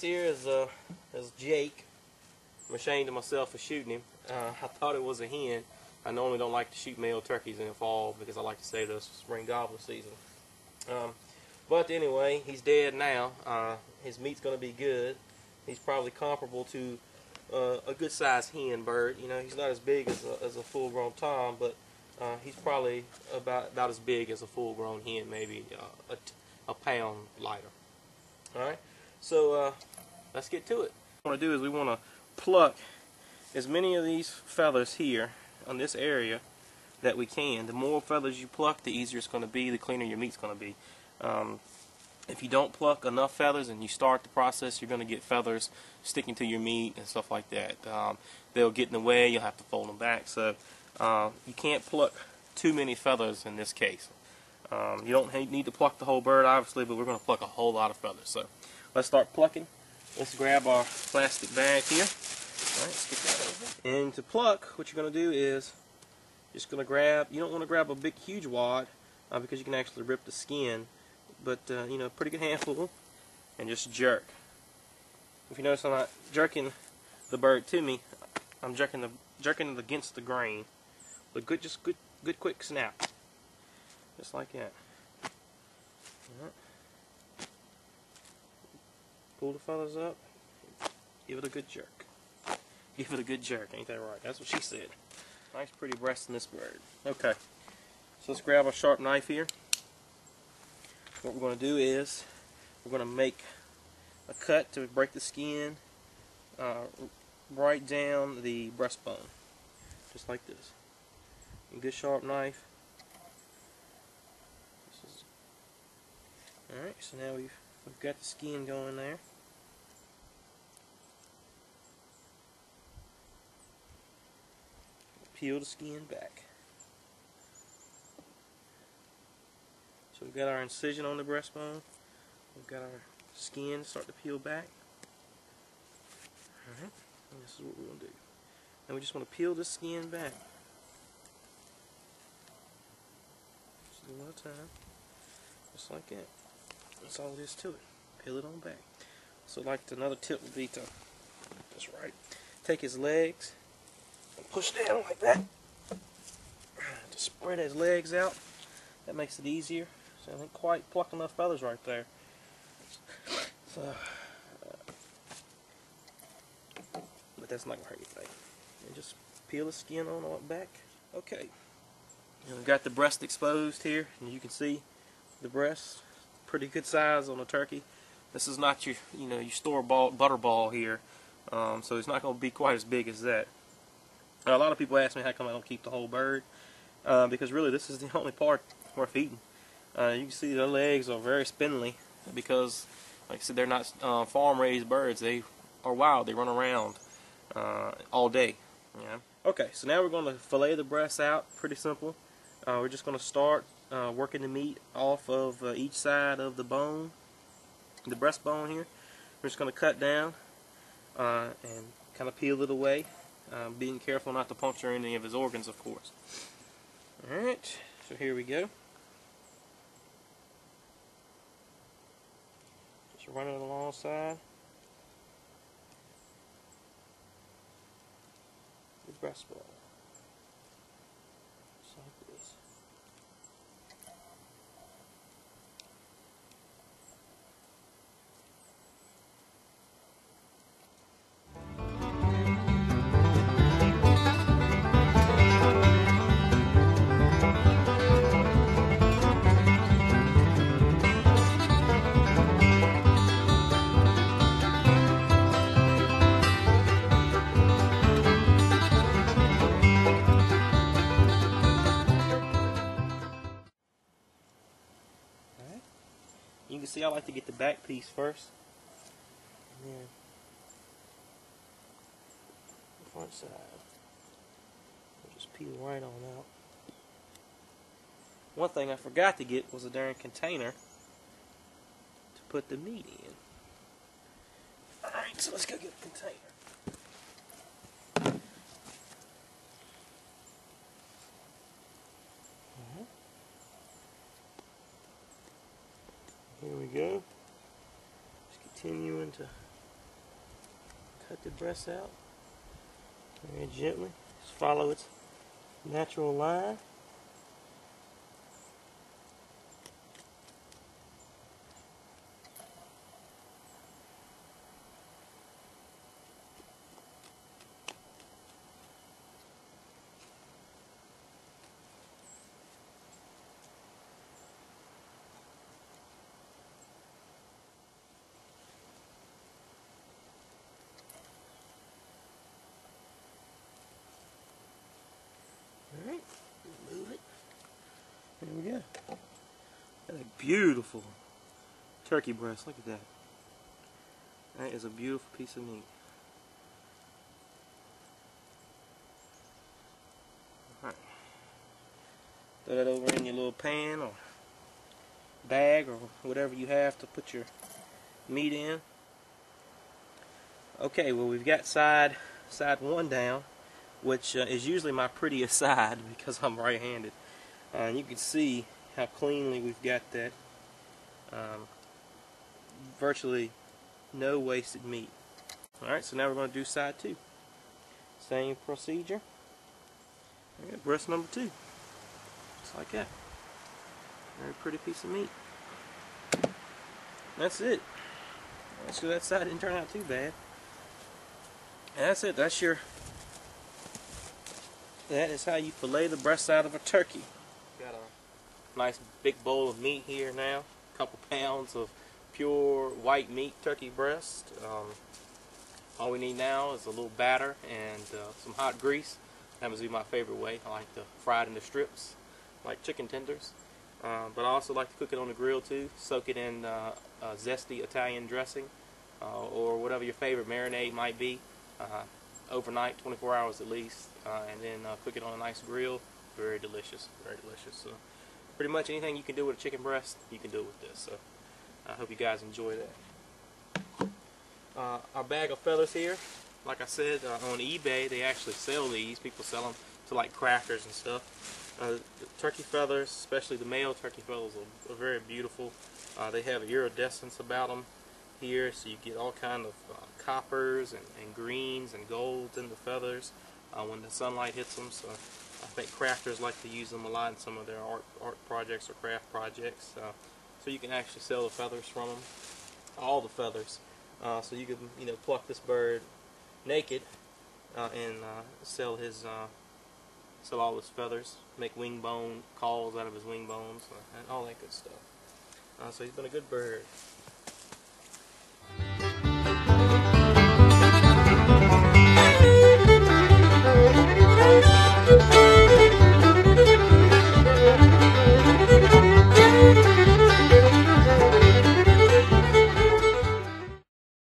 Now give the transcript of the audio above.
this here is Jake. I'm ashamed of myself for shooting him. I thought it was a hen. I normally don't like to shoot male turkeys in the fall because I like to save those for spring gobbler season. But anyway, he's dead now. His meat's going to be good. He's probably comparable to a good-sized hen bird. You know, he's not as big as a full-grown tom, but he's probably about as big as a full-grown hen, maybe a pound lighter. All right, so let's get to it. What we want to do is we want to pluck as many of these feathers here on this area that we can. The more feathers you pluck, the easier it's going to be, the cleaner your meat's going to be. If you don't pluck enough feathers and you start the process, you're going to get feathers sticking to your meat and stuff like that. They'll get in the way, you'll have to fold them back. So you can't pluck too many feathers in this case. You don't need to pluck the whole bird, obviously, but we're going to pluck a whole lot of feathers. So let's start plucking. Let's grab our plastic bag here. All right, stick that over. And to pluck, what you're going to do is just going to grab, you don't want to grab a big, huge wad because you can actually rip the skin. But, you know, pretty good handful, and just jerk. If you notice I'm not jerking the bird to me, I'm jerking it against the grain. But just good quick snap. Just like that. Right. Pull the feathers up, give it a good jerk. Give it a good jerk, ain't that right? That's what she said. Nice pretty breast in this bird. Okay, so let's grab a sharp knife here. What we're going to do is we're going to make a cut to break the skin right down the breastbone, just like this. A good sharp knife. Alright, so now we've got the skin going there. Peel the skin back. So we've got our incision on the breastbone. We've got our skin start to peel back. Alright, and this is what we're going to do. Now we just want to peel the skin back. Just do one at a time. Just like that. That's all it is to it. Peel it on back. So like another tip would be to, just right, take his legs and push down like that. To spread his legs out. That makes it easier. So I didn't quite pluck enough feathers right there. So, but that's not going to hurt anything. And just peel the skin on back. Okay. And we've got the breast exposed here. And you can see the breast. Pretty good size on a turkey. This is not your, your store-bought butterball here. So it's not going to be quite as big as that. A lot of people ask me how come I don't keep the whole bird. Because really this is the only part worth eating. You can see their legs are very spindly because, like I said, they're not farm-raised birds. They are wild. They run around all day. Yeah. Okay, so now we're going to fillet the breasts out. Pretty simple. We're just going to start working the meat off of each side of the bone, the breastbone here. We're just going to cut down and kind of peel it away, being careful not to puncture any of his organs, of course. Alright, so here we go. Just run it alongside the breastbone. Just like this. You can see I like to get the back piece first, and then the front side. We'll just peel right on out. One thing I forgot to get was a darn container to put the meat in. Alright, so let's go get a container. Here we go. Just continuing to cut the breast out very gently. Just follow its natural line. Alright, move it. There we go. That's a beautiful turkey breast. Look at that. That is a beautiful piece of meat. Alright. Throw that over in your little pan or bag or whatever you have to put your meat in. Okay, well, we've got side one down, which is usually my prettiest side because I'm right-handed. And you can see how cleanly we've got that. Virtually no wasted meat. Alright, so now we're going to do side two. Same procedure. Okay, breast number two. Just like that. Very pretty piece of meat. That's it. So that side didn't turn out too bad. And that's it. That is how you fillet the breast out of a turkey. Got a nice big bowl of meat here now. A couple pounds of pure white meat turkey breast. All we need now is a little batter and some hot grease. That would be my favorite way. I like to fry it into strips, like chicken tenders. But I also like to cook it on the grill too. Soak it in zesty Italian dressing or whatever your favorite marinade might be. Overnight, 24 hours at least, and then cook it on a nice grill. Very delicious, very delicious. So pretty much anything you can do with a chicken breast, you can do with this. So I hope you guys enjoy that. Our bag of feathers here, like I said, on eBay they actually sell these. People sell them to like crackers and stuff. The turkey feathers, especially the male turkey feathers, are very beautiful. They have iridescence about them here, so you get all kind of coppers and greens and golds in the feathers when the sunlight hits them. So I think crafters like to use them a lot in some of their art projects or craft projects. So you can actually sell the feathers from them, all the feathers. So you can pluck this bird naked and sell all his feathers, make wing bone calls out of his wing bones, and all that good stuff. So he's been a good bird.